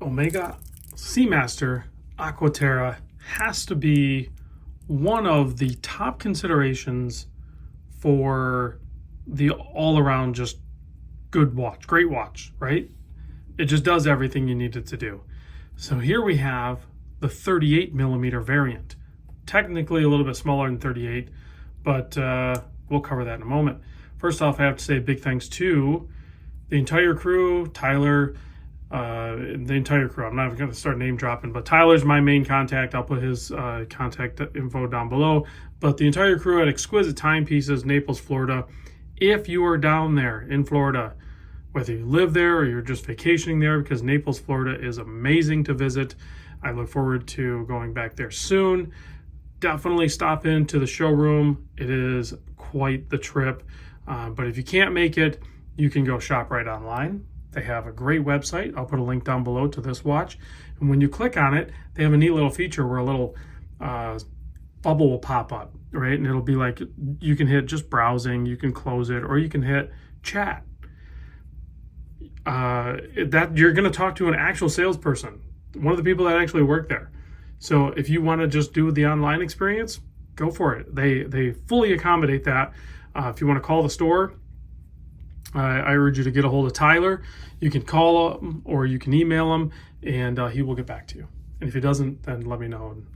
Omega Seamaster Aqua Terra has to be one of the top considerations for the all-around just good watch, great watch, right? It just does everything you need it to do. So here we have the 38 millimeter variant, technically a little bit smaller than 38, but we'll cover that in a moment. First off, I have to say big thanks to the entire crew, Tyler, the entire crew. I'm not going to start name dropping, but Tyler's my main contact. I'll put his contact info down below. But the entire crew at Exquisite Timepieces, Naples, Florida. If you are down there in Florida, whether you live there or you're just vacationing there, because Naples, Florida is amazing to visit. I look forward to going back there soon. Definitely stop into the showroom. It is quite the trip. But if you can't make it, you can go shop right online. They have a great website. I'll put a link down below to this watch. And when you click on it, they have a neat little feature where a little bubble will pop up, right? And it'll be like, you can hit just browsing, you can close it, or you can hit chat. That you're going to talk to an actual salesperson, one of the people that actually work there. So if you want to just do the online experience, go for it. They fully accommodate that. If you want to call the store, I urge you to get a hold of Tyler. You can call him or you can email him, and he will get back to you. And if he doesn't, then let me know, and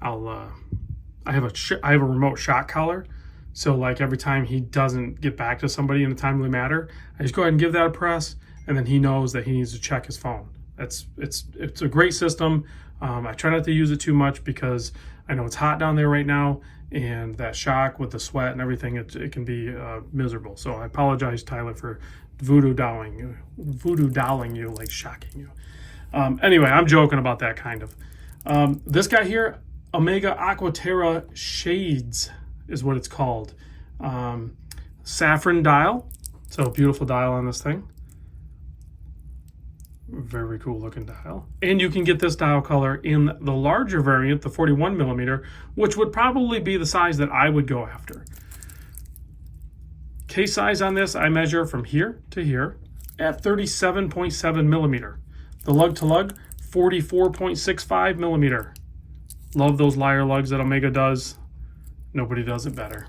I'll. I have a remote shot collar, so like every time he doesn't get back to somebody in a timely manner, I just go ahead and give that a press, and then he knows that he needs to check his phone. It's a great system. I try not to use it too much because I know it's hot down there right now, and that shock with the sweat and everything, it can be miserable. So I apologize, Tyler, for voodoo dolling you, like shocking you. Anyway, I'm joking about that kind of. This guy here, Omega Aqua Terra Shades is what it's called. Saffron dial, so beautiful dial on this thing. Very cool looking dial. And you can get this dial color in the larger variant, the 41 millimeter, which would probably be the size that I would go after. Case size on this, I measure from here to here at 37.7 millimeter. The lug to lug, 44.65 millimeter. Love those liar lugs that Omega does. Nobody does it better.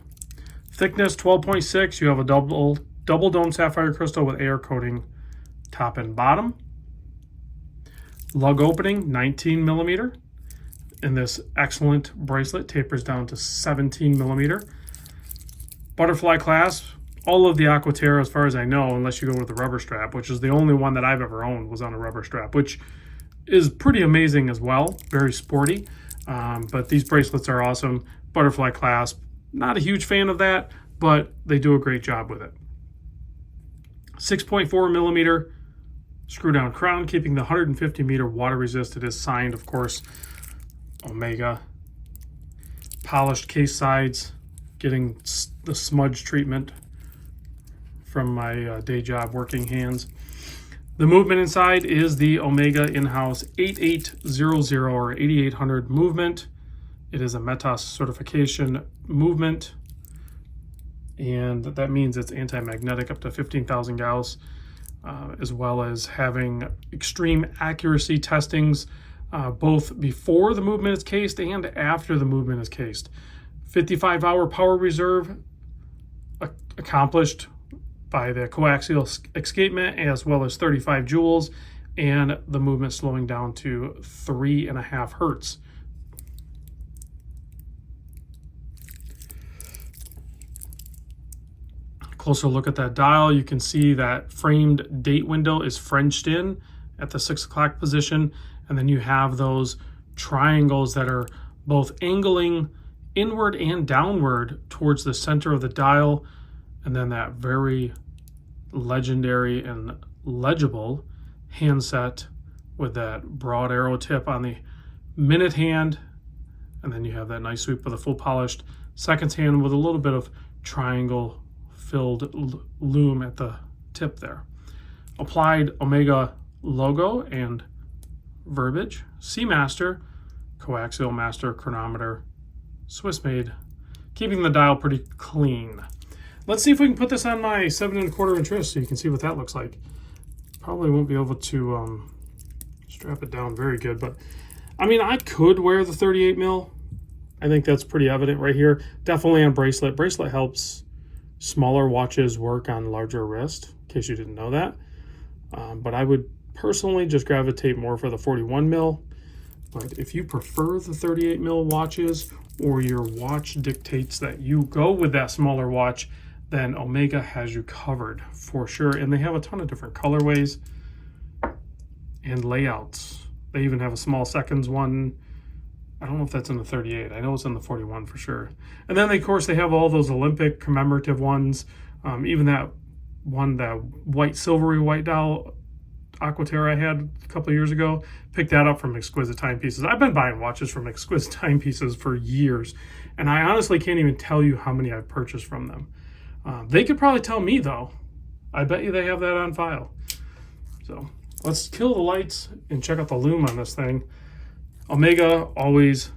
Thickness, 12.6. You have a double dome sapphire crystal with air coating top and bottom. Lug opening, 19 millimeter. And this excellent bracelet tapers down to 17 millimeter. Butterfly clasp. All of the Aqua Terra, as far as I know, unless you go with the rubber strap, which is the only one that I've ever owned, was on a rubber strap, which is pretty amazing as well. Very sporty. But these bracelets are awesome. Butterfly clasp. Not a huge fan of that, but they do a great job with it. 6.4 millimeter screw down crown, keeping the 150 meter water resist. It is signed, of course, Omega. Polished case sides, getting the smudge treatment from my day job working hands. The movement inside is the Omega in-house 8800 or 8800 movement. It is a METAS certification movement, and that means it's anti-magnetic up to 15,000 Gauss. As well as having extreme accuracy testings both before the movement is cased and after the movement is cased. 55-hour power reserve accomplished by the coaxial escapement, as well as 35 joules, and the movement slowing down to 3.5 hertz. Closer look at that dial, you can see that framed date window is Frenched in at the 6 o'clock position, and then you have those triangles that are both angling inward and downward towards the center of the dial, and then that very legendary and legible handset with that broad arrow tip on the minute hand, and then you have that nice sweep with a full polished seconds hand with a little bit of triangle filled lume at the tip there. Applied Omega logo and verbiage. Seamaster, coaxial master chronometer, Swiss made, keeping the dial pretty clean. Let's see if we can put this on my 7 1/4 inch wrist so you can see what that looks like. Probably won't be able to strap it down very good. But I mean, I could wear the 38 mil. I think that's pretty evident right here. Definitely on bracelet. Bracelet helps smaller watches work on larger wrist, in case you didn't know that. But I would personally just gravitate more for the 41 mil. But if you prefer the 38 mil watches, or your watch dictates that you go with that smaller watch, then Omega has you covered for sure. And they have a ton of different colorways and layouts. They even have a small seconds one. I don't know if that's in the 38. I know it's in the 41 for sure. And then, of course, they have all those Olympic commemorative ones. Even that one, that white, silvery white dial Aqua Terra I had a couple of years ago, picked that up from Exquisite Timepieces. I've been buying watches from Exquisite Timepieces for years, and I honestly can't even tell you how many I've purchased from them. They could probably tell me, though. I bet you they have that on file. So let's kill the lights and check out the Lume on this thing. Omega always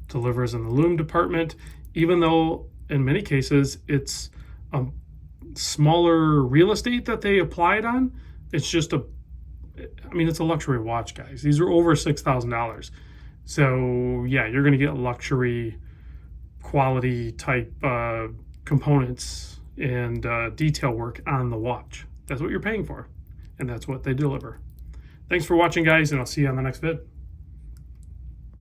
delivers in the Lume department, even though in many cases it's a smaller real estate that they applied on. It's just it's a luxury watch, guys. These are over $6,000. So yeah, you're going to get luxury quality type components and detail work on the watch. That's what you're paying for, and that's what they deliver. Thanks for watching, guys, and I'll see you on the next vid.